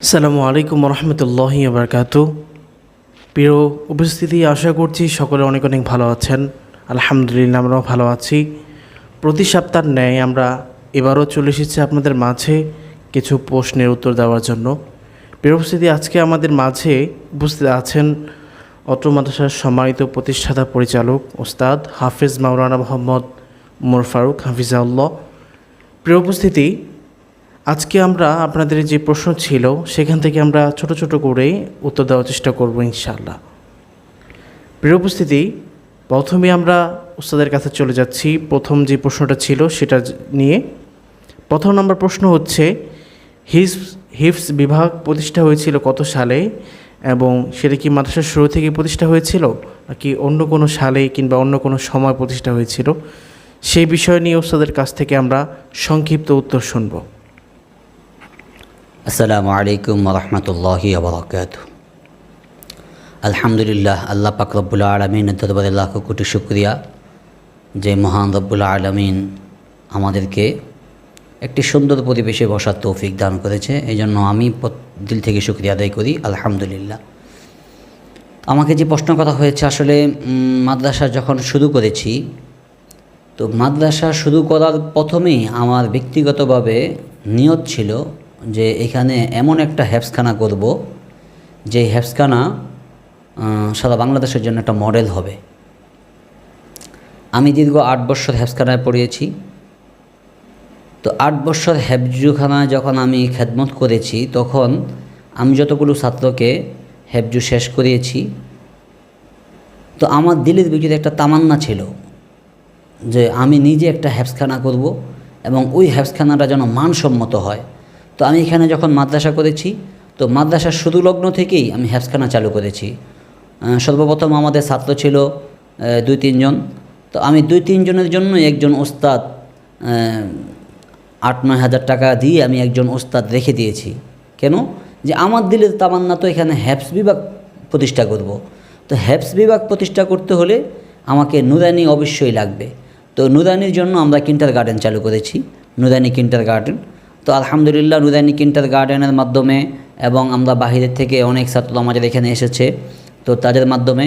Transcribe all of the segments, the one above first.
আসসালামু আলাইকুম রহমতুল্লাহি বারকাতু। প্রিয় উপস্থিতি, আশা করছি সকলে অনেক অনেক ভালো আছেন। আলহামদুলিল্লাহ, আমরাও ভালো আছি। প্রতি সপ্তাহের ন্যায় আমরা এবারও চলে এসেছি আপনাদের মাঝে কিছু প্রশ্নের উত্তর দেওয়ার জন্য। প্রিয় উপস্থিতি, আজকে আমাদের মাঝে উপস্থিত আছেন অত্র মাদ্রাসার সম্মানিত প্রতিষ্ঠাতা পরিচালক ওস্তাদ হাফেজ মাওলানা মোহাম্মদ উমর ফারুক হাফিজাউল্লাহ। প্রিয় উপস্থিতি, আজকে আমরা আপনাদের যে প্রশ্ন ছিল সেখান থেকে আমরা ছোট ছোট করে উত্তর দেওয়ার চেষ্টা করব ইনশাআল্লাহ। প্রিয় উপস্থিতি, প্রথমে আমরা উস্তাদের কাছে চলে যাচ্ছি। প্রথম যে প্রশ্নটা ছিল সেটা নিয়ে প্রথম নম্বর প্রশ্ন হচ্ছে, হিফজ বিভাগ প্রতিষ্ঠা হয়েছিল কত সালে এবং সেটা কি মাদ্রাসার শুরু থেকে প্রতিষ্ঠা হয়েছিল নাকি অন্য কোনো সালে কিংবা অন্য কোনো সময় প্রতিষ্ঠা হয়েছিল, সেই বিষয় নিয়ে উস্তাদের কাছ থেকে আমরা সংক্ষিপ্ত উত্তর শুনব। আসসালামু আলাইকুম রহমতুল্লাহি বারাকাতুহু। আলহামদুলিল্লাহ, আল্লাহ পাক রব্বুল আলমিনের দরবারে লাখ কোটি শুকরিয়া যে মহান রব্বুল আলমিন আমাদেরকে একটি সুন্দর পরিবেশে বসার তৌফিক দান করেছে। এই জন্য আমি দিল থেকে শুকরিয়া আদায় করি, আলহামদুলিল্লাহ। আমাকে যে প্রশ্ন করা হয়েছে, আসলে মাদ্রাসা যখন শুরু করেছি, তো মাদ্রাসা শুরু করার প্রথমেই আমার ব্যক্তিগতভাবে নিয়ত ছিল যে এখানে এমন একটা হেফজখানা করব যে হেফজখানা সারা বাংলাদেশের জন্য একটা মডেল হবে। আমি দীর্ঘ 8 বছর হেফজখানায় পড়িয়েছি। তো 8 বছর হেফজুখানায় যখন আমি খেদমত করেছি, তখন আমি যতগুলো ছাত্রকে হেফজু শেষ করিয়েছি, তো আমার দিলের ভিতরে একটা তামান্না ছিল যে আমি নিজে একটা হেফজখানা করব এবং ওই হেফজখানাটা যেন মানসম্মত হয়। তো আমি এখানে যখন মাদ্রাসা করেছি, তো মাদ্রাসার শুরু লগ্ন থেকেই আমি হেফজখানা চালু করেছি। সর্বপ্রথম আমাদের ছাত্র ছিল 2-3 জন। তো আমি 2-3 জনের জন্য একজন ওস্তাদ 8-9 হাজার টাকা দিয়ে আমি একজন ওস্তাদ রেখে দিয়েছি। কেন? যে আমার দিলের তামান্না তো এখানে হেফজ বিভাগ প্রতিষ্ঠা করব। তো হেফজ বিভাগ প্রতিষ্ঠা করতে হলে আমাকে নুরানি অবশ্যই লাগবে। তো নুরানির জন্য আমরা কিন্টার গার্ডেন চালু করেছি, নুরানি কিন্টার গার্ডেন। তো আলহামদুলিল্লাহ, নুরানি কিন্টার গার্ডেনের মাধ্যমে এবং আমরা বাহিরের থেকে অনেক ছাত্র আমাদের এখানে এসেছে, তো তাদের মাধ্যমে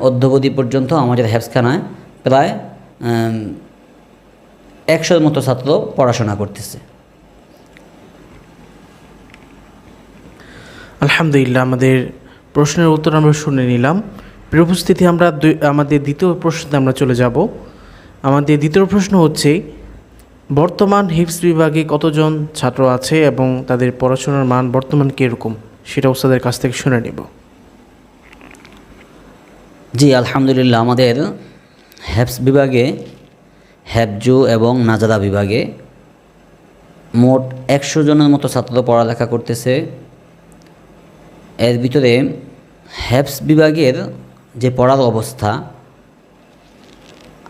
অদ্যাবধি পর্যন্ত আমাদের হেফজখানায় প্রায় 100-র মতো ছাত্র পড়াশোনা করতেছে। আলহামদুলিল্লাহ, আমাদের প্রশ্নের উত্তর আমরা শুনে নিলাম। প্রিয় উপস্থিতি, আমরা আমাদের দ্বিতীয় প্রশ্নে আমরা চলে যাব। আমাদের দ্বিতীয় প্রশ্ন হচ্ছে, বর্তমান হিফজ বিভাগে কতজন ছাত্র আছে এবং তাদের পড়াশোনার মান বর্তমান কীরকম, সেটা উস্তাদের কাছ থেকে শুনে নেব। জি আলহামদুলিল্লাহ, আমাদের হেফজ বিভাগে, হেফজু এবং নাজারা বিভাগে মোট 100 জনের মতো ছাত্র পড়ালেখা করতেছে। এর ভিতরে হেফজ বিভাগের যে পড়ার অবস্থা,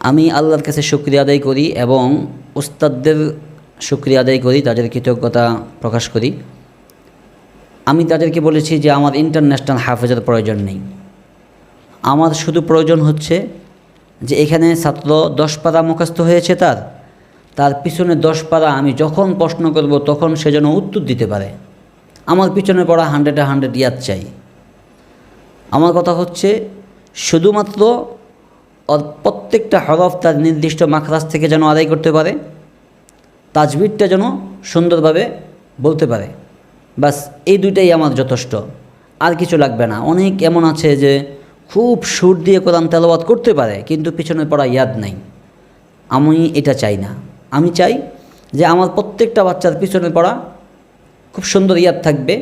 আমি আল্লাহর কাছে শুকরিয়া আদায় করি এবং উস্তাদদের শুকরিয়া আদায় করি, তাদের কৃতজ্ঞতা প্রকাশ করি। আমি তাদেরকে বলেছি যে আমার ইন্টারন্যাশনাল হাফেজের প্রয়োজন নেই, আমার শুধু প্রয়োজন হচ্ছে যে এখানে ছাত্র 10 পারা মুখস্থ হয়েছে, তার পিছনে 10 পারা আমি যখন প্রশ্ন করব তখন সে যেন উত্তর দিতে পারে। আমার পিছনে পড়া 100-100 ইয়াদ চাই। আমার কথা হচ্ছে শুধুমাত্র প্রত্যেকটা হরফ তার নির্দিষ্ট মাখরাজ থেকে যেন আদায় করতে পারে, তাজবিরটা যেন সুন্দরভাবে বলতে পারে, বাস এই দুইটাই আমার যথেষ্ট, আর কিছু লাগবে না। অনেক এমন আছে যে খুব সুর দিয়ে কোরআন তেলাওয়াত করতে পারে কিন্তু পিছনে পড়া ইয়াদ নেই। আমি এটা চাই না। আমি চাই যে আমার প্রত্যেকটা বাচ্চার পিছনে পড়া খুব সুন্দর ইয়াদ থাকবে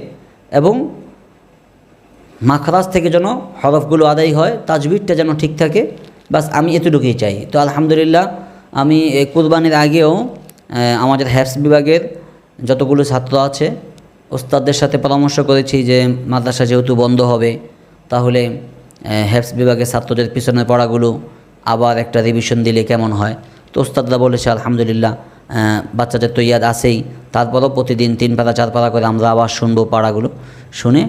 এবং মাখরাজ থেকে যেন হরফগুলো আদায় হয়, তাজবিরটা যেন ঠিক থাকে, বাস আমি এতটুকুই চাই। তো আলহামদুলিল্লাহ, আমি কুরবানির আগেও আমাদের হেফজ বিভাগের যতগুলো ছাত্র আছে ওস্তাদদের সাথে পরামর্শ করেছি যে মাদ্রাসা যেহেতু বন্ধ হবে, তাহলে হেফজ বিভাগের ছাত্রদের পিছনের পড়াগুলো আবার একটা রিভিশন দিলে কেমন হয়। তো ওস্তাদরা বলেছে আলহামদুলিল্লাহ, বাচ্চাদের তো ইয়াদ আছেই, তারপরও প্রতিদিন 3 পারা 4 পারা করে আমরা আবার শুনবো, পাড়াগুলো শুনে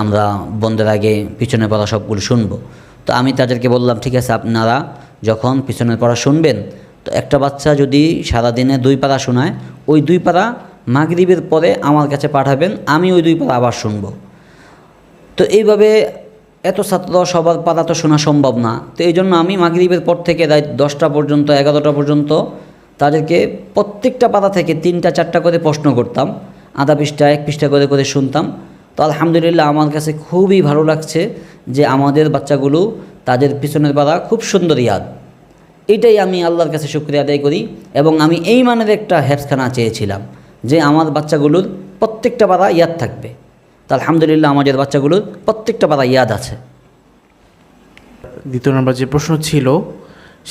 আমরা বন্ধের আগে পিছনে পড়া সবগুলো শুনবো। তো আমি তাদেরকে বললাম, ঠিক আছে, আপনারা যখন পিছনের পড়া শুনবেন, তো একটা বাচ্চা যদি সারাদিনে 2 পারা শোনায়, ওই 2 পারা মাগরিবের পরে আমার কাছে পাঠাবেন, আমি ওই 2 পারা আবার শুনব। তো এইভাবে এত ছাত্র সবার পারা তো শোনা সম্ভব না। তো এই জন্য আমি মাগরিবের পর থেকে রাত 10টা পর্যন্ত 11টা পর্যন্ত তাদেরকে প্রত্যেকটা পারা থেকে 3টা 4টা করে প্রশ্ন করতাম, আধা পৃষ্ঠা 1 পৃষ্ঠা করে করে শুনতাম। তো আলহামদুলিল্লাহ আমার কাছে খুবই ভালো লাগছে যে আমাদের বাচ্চাগুলো তাদের পিছনের পারা খুব সুন্দর ইয়াদ। এটাই আমি আল্লাহর কাছে শুকরিয়া আদায় করি। এবং আমি এই মানের একটা হেফজখানা চেয়েছিলাম যে আমার বাচ্চাগুলোর প্রত্যেকটা পারা ইয়াদ থাকবে। তো আলহামদুলিল্লাহ আমাদের বাচ্চাগুলোর প্রত্যেকটা পারা ইয়াদ আছে। দ্বিতীয় নম্বর যে প্রশ্ন ছিল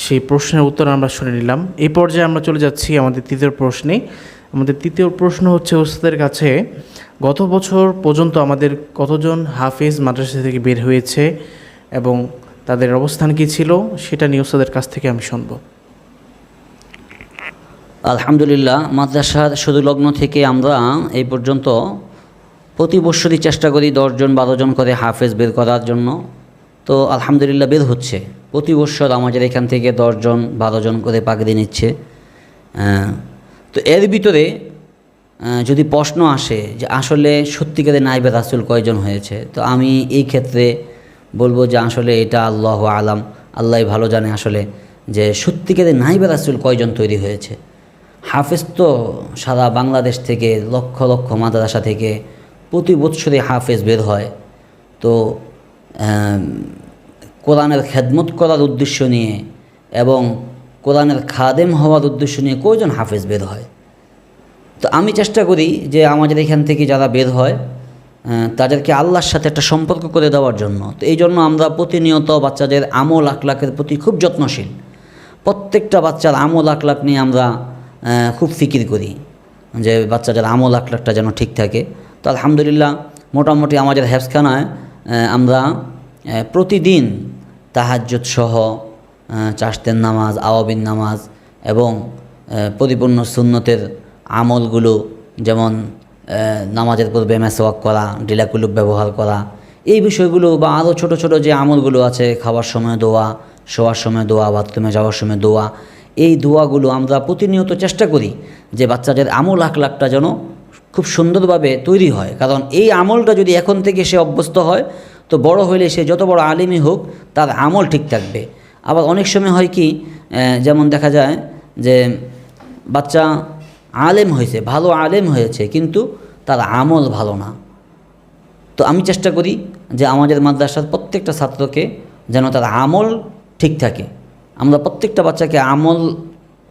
সেই প্রশ্নের উত্তর আমরা শুনে নিলাম। এই পর্যায়ে আমরা চলে যাচ্ছি আমাদের তৃতীয় প্রশ্নে। আমাদের তৃতীয় প্রশ্ন হচ্ছে ওস্তাদের কাছে, গত বছর পর্যন্ত আমাদের কতজন হাফেজ মাদ্রাসা থেকে বের হয়েছে এবং তাদের অবস্থান কী ছিল সেটা নিয়ে ওস্তাদের কাছ থেকে আমি শুনব। আলহামদুলিল্লাহ মাদ্রাসার শুরু লগ্ন থেকে আমরা এই পর্যন্ত প্রতি বৎসরই চেষ্টা করি 10 জন 12 জন করে হাফেজ বের করার জন্য। তো আলহামদুলিল্লাহ বের হচ্ছে। প্রতি বৎসর আমাদের এখান থেকে 10 জন 12 জন করে পাগড়ি নিচ্ছে। তো এর ভিতরে যদি প্রশ্ন আসে যে আসলে সত্যিকারে নাইবে রাসূল কয়জন হয়েছে, তো আমি এই ক্ষেত্রে বলবো যে আসলে এটা আল্লাহু আলাম, আল্লাহই ভালো জানে আসলে যে সত্যিকারে নাইবে রাসূল কয়জন তৈরি হয়েছে। হাফেজ তো সারা বাংলাদেশ থেকে লক্ষ লক্ষ মাদ্রাসা থেকে প্রতি বৎসরে হাফেজ বের হয়। তো কোরআনের খেদমত করার উদ্দেশ্য নিয়ে এবং কোরআনের খাদেম হওয়ার উদ্দেশ্য নিয়ে কয়জন হাফেজ বের হয়। তো আমি চেষ্টা করি যে আমাদের এখান থেকে যারা বের হয় তাদেরকে আল্লাহর সাথে একটা সম্পর্ক করে দেওয়ার জন্য। তো এই জন্য আমরা প্রতিনিয়ত বাচ্চাদের আমল আখলাকের প্রতি খুব যত্নশীল। প্রত্যেকটা বাচ্চার আমল আখলাক নিয়ে আমরা খুব ফিকির করি যে বাচ্চাদের আমল আখলাকটা যেন ঠিক থাকে। তো আলহামদুলিল্লাহ মোটামুটি আমাদের হেফজখানায় আমরা প্রতিদিন তাহাজ্জুদ সহ চাশতের নামাজ, আওয়াবিন নামাজ এবং পরিপূর্ণ সুন্নতের আমলগুলো, যেমন নামাজের পূর্বে মেসওয়াক করা, ডিলাকুলুব ব্যবহার করা, এই বিষয়গুলো বা আরও ছোট ছোট যে আমলগুলো আছে, খাওয়ার সময় দোয়া, শোয়ার সময় দোয়া, বাথরুমে যাওয়ার সময় দোয়া, এই দোয়াগুলো আমরা প্রতিনিয়ত চেষ্টা করি যে বাচ্চাদের আমল আখলাকটা যেন খুব সুন্দরভাবে তৈরি হয়। কারণ এই আমলটা যদি এখন থেকে সে অভ্যস্ত হয় তো বড় হইলে সে যত বড় আলিমই হোক তার আমল ঠিক থাকবে। আবার অনেক সময় হয় কি, যেমন দেখা যায় যে বাচ্চা আলেম হয়েছে, ভালো আলেম হয়েছে, কিন্তু তার আমল ভালো না। তো আমি চেষ্টা করি যে আমাদের মাদ্রাসার প্রত্যেকটা ছাত্রকে যেন তার আমল ঠিক থাকে। আমরা প্রত্যেকটা বাচ্চাকে আমল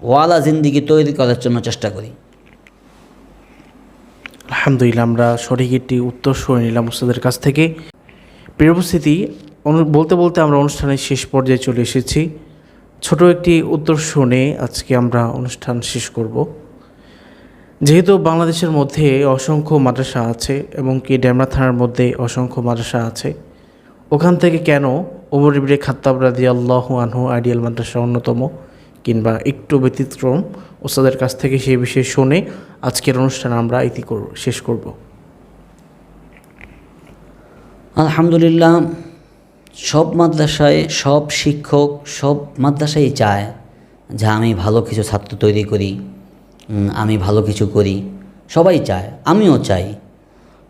ওয়ালা জিন্দিগি তৈরি করার জন্য চেষ্টা করি। আলহামদুলিল্লাহ আমরা সঠিক একটি উত্তর শুনে নিলাম ওস্তাদের কাছ থেকে। প্রিয় উপস্থিতি, বলতে বলতে আমরা অনুষ্ঠানের শেষ পর্যায়ে চলে এসেছি। ছোট একটি উত্তর শুনে আজকে আমরা অনুষ্ঠান শেষ করব। যেহেতু বাংলাদেশের মধ্যে অসংখ্য মাদ্রাসা আছে এবং কি ডেমরা থানার মধ্যে অসংখ্য মাদ্রাসা আছে, ওখান থেকে কেন ওমর ইবনে খাত্তাব রাদিয়াল্লাহু আনহু আইডিয়াল মাদ্রাসা অন্যতম কিংবা একটু ব্যতিক্রম, ওস্তাদের কাছ থেকে সেই বিষয়ে শুনে আজকের অনুষ্ঠান আমরা শেষ করব। আলহামদুলিল্লাহ সব মাদ্রাসায় সব শিক্ষক সব মাদ্রাসায় চায় যে আমি ভালো কিছু ছাত্র তৈরি করি, আমি ভালো কিছু করি, সবাই চায়, আমিও চাই।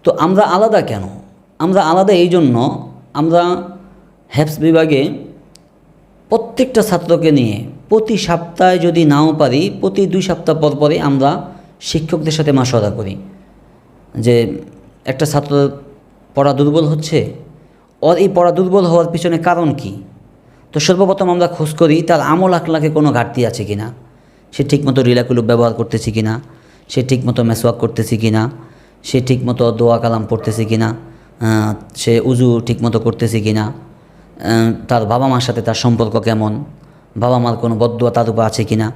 তো আমরা আলাদা কেন? আমরা আলাদা এই জন্য, আমরা হেফজ বিভাগে প্রত্যেকটা ছাত্রকে নিয়ে প্রতি সপ্তাহে যদি নাও পারি প্রতি 2 সপ্তাহ পর পরে আমরা শিক্ষকদের সাথে মাশওয়ারা করি যে একটা ছাত্র পড়া দুর্বল হচ্ছে, ওর এই পড়া দুর্বল হওয়ার পিছনে কারণ কি। তো সর্বপ্রথম আমরা খোঁজ করি তার আমল আখলাকে কোনো ঘাটতি আছে কি না, সে ঠিকমতো রিলাকুলুব ব্যবহার করতেছে কি না, সে ঠিকমতো মেসওয়াক করতেছে কি না, সে ঠিকমতো দোয়া কালাম পড়তেছে কি না, সে উজু ঠিকমতো করতেছে কি না, তার বাবা মার সাথে তার সম্পর্ক কেমন, বাবা মার কোনো বদদুয়া তার উপর আছে কি না।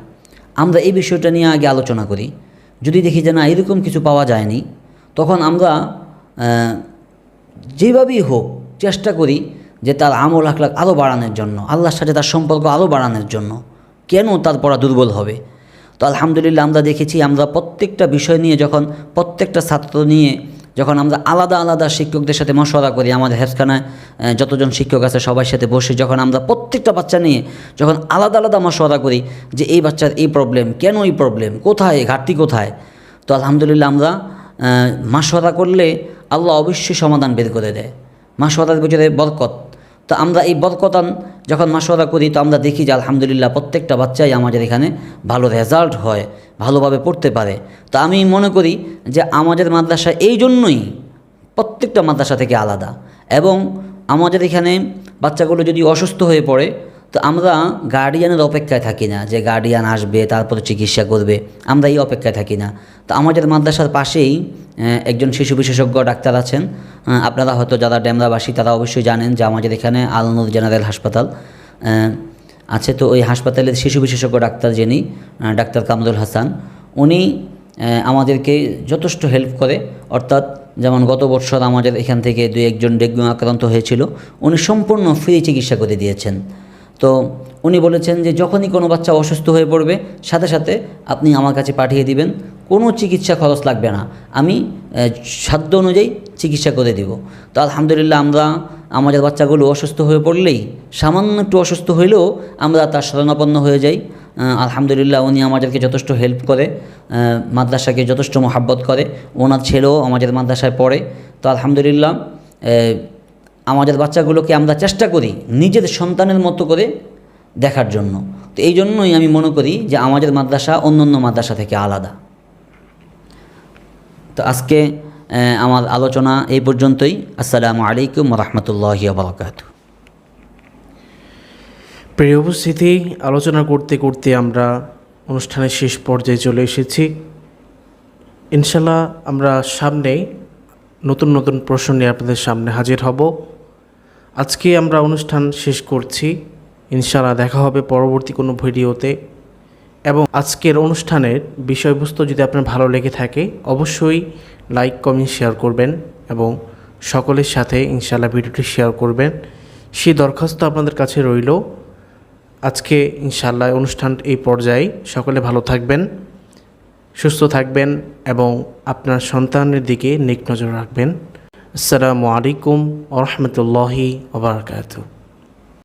আমরা এই বিষয়টা নিয়ে আগে আলোচনা করি। যদি দেখি যে না এরকম কিছু পাওয়া যায়নি, তখন আমরা যেভাবেই হোক চেষ্টা করি যে তার আমল আখলাক আরও বাড়ানোর জন্য, আল্লাহর সাথে তার সম্পর্ক আরও বাড়ানোর জন্য। কেন তার পড়া দুর্বল হবে? তো আলহামদুলিল্লাহ আমরা দেখেছি আমরা প্রত্যেকটা বিষয় নিয়ে যখন প্রত্যেকটা ছাত্র নিয়ে যখন আমরা আলাদা আলাদা শিক্ষকদের সাথে মশওয়ারা করি, আমাদের হেফজখানায় যতজন শিক্ষক আছে সবার সাথে বসে যখন আমরা প্রত্যেকটা বাচ্চা নিয়ে যখন আলাদা আলাদা মশওয়ারা করি যে এই বাচ্চার এই প্রবলেম, কেন এই প্রবলেম, কোথায় ঘাটতি কোথায়, তো আলহামদুলিল্লাহ আমরা মাশওয়ারা করলে আল্লাহ অবশ্যই সমাধান বের করে দেয়। মাশওয়ারার ভিতরে বরকত। তো আমরা এই বরকতান যখন মাশওয়ারা করি তো আমরা দেখি যে আলহামদুলিল্লাহ প্রত্যেকটা বাচ্চাই আমাদের এখানে ভালো রেজাল্ট হয়, ভালোভাবে পড়তে পারে। তো আমি মনে করি যে আমাদের মাদ্রাসা এই জন্যই প্রত্যেকটা মাদ্রাসা থেকে আলাদা। এবং আমাদের এখানে বাচ্চাগুলো যদি অসুস্থ হয়ে পড়ে তো আমরা গার্ডিয়ানের অপেক্ষায় থাকি না যে গার্ডিয়ান আসবে তারপরে চিকিৎসা করবে, আমরা এই অপেক্ষায় থাকি না। তো আমাদের মাদ্রাসার পাশেই একজন শিশু বিশেষজ্ঞ ডাক্তার আছেন। আপনারা হয়তো যারা ডেমরাবাসী তারা অবশ্যই জানেন যে আমাদের এখানে আল নূর জেনারেল হাসপাতাল আছে। তো ওই হাসপাতালের শিশু বিশেষজ্ঞ ডাক্তার যিনি ডাক্তার কামরুল হাসান, উনি আমাদেরকে যথেষ্ট হেল্প করে। অর্থাৎ যেমন গত বছর আমাদের এখান থেকে 2-1 ডেঙ্গু আক্রান্ত হয়েছিল, উনি সম্পূর্ণ ফ্রি চিকিৎসা করে দিয়েছেন। তো উনি বলেছেন যে যখনই কোনো বাচ্চা অসুস্থ হয়ে পড়বে সাথে সাথে আপনি আমার কাছে পাঠিয়ে দিবেন, কোনো চিকিৎসা খরচ লাগবে না, আমি সাধ্য অনুযায়ী চিকিৎসা করে দিব। তো আলহামদুলিল্লাহ আমরা আমাদের বাচ্চাগুলো অসুস্থ হয়ে পড়লেই, সামান্য একটু অসুস্থ হইলেও আমরা তার শরণাপন্ন হয়ে যাই। আলহামদুলিল্লাহ উনি আমাদেরকে যথেষ্ট হেল্প করে, মাদ্রাসাকে যথেষ্ট মহাব্বত করে। ওনার ছেলেও আমাদের মাদ্রাসায় পড়ে। তো আলহামদুলিল্লাহ আমাদের বাচ্চাগুলোকে আমরা চেষ্টা করি নিজের সন্তানের মতো করে দেখার জন্য। তো এই জন্যই আমি মনে করি যে আমাদের মাদ্রাসা অন্যান্য মাদ্রাসা থেকে আলাদা। তো আজকে আমার আলোচনা এই পর্যন্তই। আসসালামু আলাইকুম ওয়া রাহমাতুল্লাহি ওয়া বারাকাতুহু। প্রিয় উপস্থিতি, আলোচনা করতে করতে আমরা অনুষ্ঠানের শেষ পর্যায়ে চলে এসেছি। ইনশাল্লাহ আমরা সামনে নতুন নতুন প্রশ্ন নিয়ে আপনাদের সামনে হাজির হব। আজকে আমরা অনুষ্ঠান শেষ করছি। ইনশাল্লাহ দেখা হবে পরবর্তী কোনো ভিডিওতে। এবং আজকের অনুষ্ঠানের বিষয়বস্তু যদি আপনার ভালো লেগে থাকে অবশ্যই লাইক, কমেন্ট, শেয়ার করবেন এবং সকলের সাথে ইনশাল্লাহ ভিডিওটি শেয়ার করবেন, সেই দরখাস্ত আপনাদের কাছে রইল। আজকে ইনশাল্লাহ অনুষ্ঠান এই পর্যায়ে। সকলে ভালো থাকবেন, সুস্থ থাকবেন এবং আপনার সন্তানের দিকে নেক নজর রাখবেন। আসসালামু আলাইকুম ওয়া রাহমাতুল্লাহি ওয়া বারাকাতুহু।